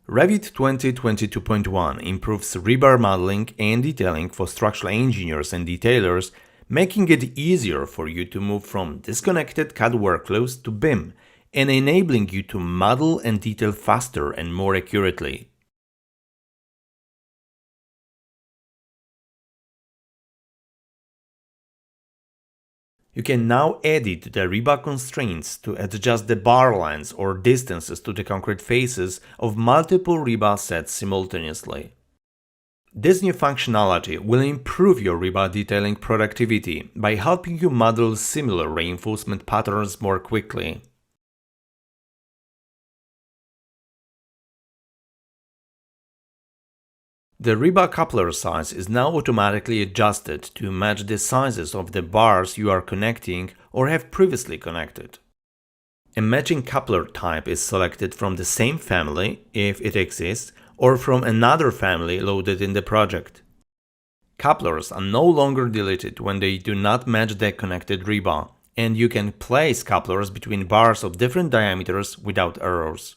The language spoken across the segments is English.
Revit 2022.1 improves rebar modeling and detailing for structural engineers and detailers, making it easier for you to move from disconnected CAD workflows to BIM and enabling you to model and detail faster and more accurately. You can now edit the rebar constraints to adjust the bar lengths or distances to the concrete faces of multiple rebar sets simultaneously. This new functionality will improve your rebar detailing productivity by helping you model similar reinforcement patterns more quickly. The rebar coupler size is now automatically adjusted to match the sizes of the bars you are connecting or have previously connected. A matching coupler type is selected from the same family, if it exists, or from another family loaded in the project. Couplers are no longer deleted when they do not match the connected rebar, and you can place couplers between bars of different diameters without errors.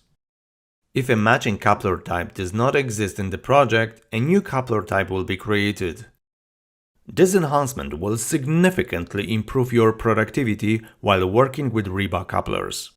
If a matching coupler type does not exist in the project, a new coupler type will be created. This enhancement will significantly improve your productivity while working with rebar couplers.